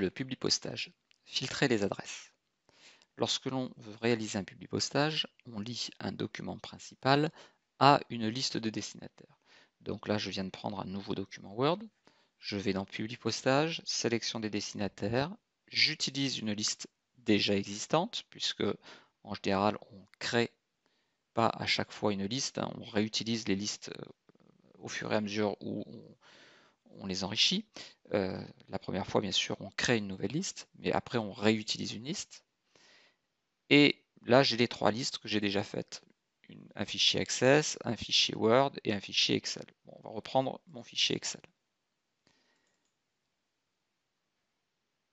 Le publipostage. Filtrer les adresses. Lorsque l'on veut réaliser un publipostage, on lie un document principal à une liste de destinataires. Donc là, je viens de prendre un nouveau document Word. Je vais dans Publipostage, sélection des destinataires. J'utilise une liste déjà existante, puisque en général, on ne crée pas à chaque fois une liste, hein, on réutilise les listes au fur et à mesure où on les enrichit. La première fois, bien sûr, on crée une nouvelle liste, mais après, on réutilise une liste. Et là, j'ai les trois listes que j'ai déjà faites. Un fichier Access, un fichier Word et un fichier Excel. Bon, on va reprendre mon fichier Excel.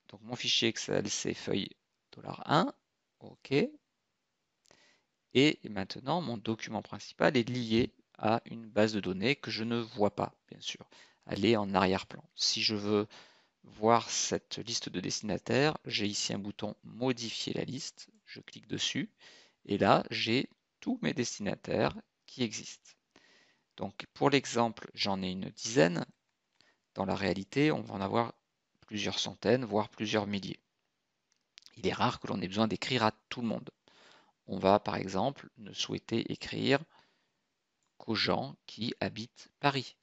Donc mon fichier Excel, c'est feuille $1. OK. Et maintenant, mon document principal est lié à une base de données que je ne vois pas, bien sûr. Elle est en arrière-plan. Si je veux voir cette liste de destinataires, j'ai ici un bouton modifier la liste, je clique dessus et là j'ai tous mes destinataires qui existent. Donc pour l'exemple, j'en ai une dizaine. Dans la réalité, on va en avoir plusieurs centaines, voire plusieurs milliers. Il est rare que l'on ait besoin d'écrire à tout le monde. On va par exemple ne souhaiter écrire qu'aux gens qui habitent Paris.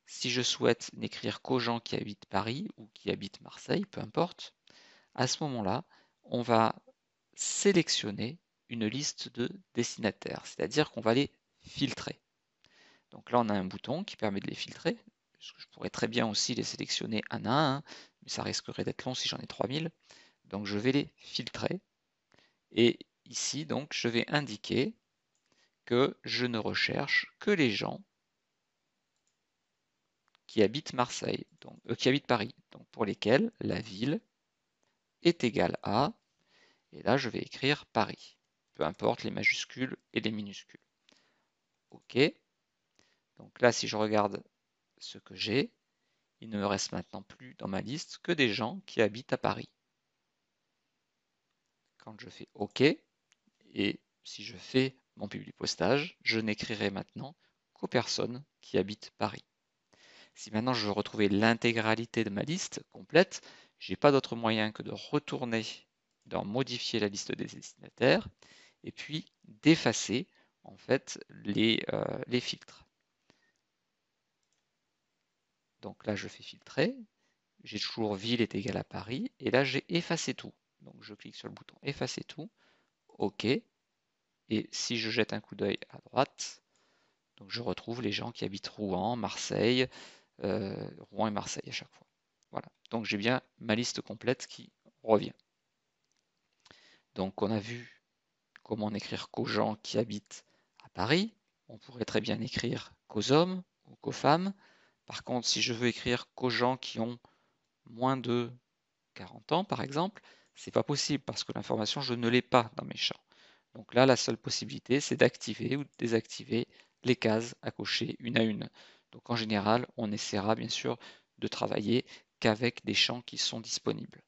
Si je souhaite n'écrire qu'aux gens qui habitent Paris ou qui habitent Marseille, peu importe, à ce moment-là, on va sélectionner une liste de destinataires, c'est-à-dire qu'on va les filtrer. Donc là, on a un bouton qui permet de les filtrer. Je pourrais très bien aussi les sélectionner un à un, mais ça risquerait d'être long si j'en ai 3000. Donc je vais les filtrer. Et ici, donc, je vais indiquer que je ne recherche que les gens qui habitent Marseille, donc, qui habitent Paris, donc pour lesquels la ville est égale à, et là je vais écrire Paris, peu importe les majuscules et les minuscules. OK. Donc là, si je regarde ce que j'ai, il ne me reste maintenant plus dans ma liste que des gens qui habitent à Paris. Quand je fais OK, et si je fais mon publipostage, je n'écrirai maintenant qu'aux personnes qui habitent Paris. Si maintenant je veux retrouver l'intégralité de ma liste complète, je n'ai pas d'autre moyen que de retourner dans modifier la liste des destinataires et puis d'effacer en fait les filtres. Donc là je fais filtrer, j'ai toujours ville est égal à Paris et là j'ai effacé tout. Donc je clique sur le bouton effacer tout, OK. Et si je jette un coup d'œil à droite, donc je retrouve les gens qui habitent Rouen, Marseille, Rouen et Marseille à chaque fois. Voilà, donc j'ai bien ma liste complète qui revient. Donc on a vu comment écrire qu'aux gens qui habitent à Paris. On pourrait très bien écrire qu'aux hommes ou qu'aux femmes. Par contre, si je veux écrire qu'aux gens qui ont moins de 40 ans, par exemple, c'est pas possible parce que l'information, je ne l'ai pas dans mes champs. Donc là, la seule possibilité, c'est d'activer ou de désactiver les cases à cocher une à une. Donc en général, on essaiera bien sûr de travailler qu'avec des champs qui sont disponibles.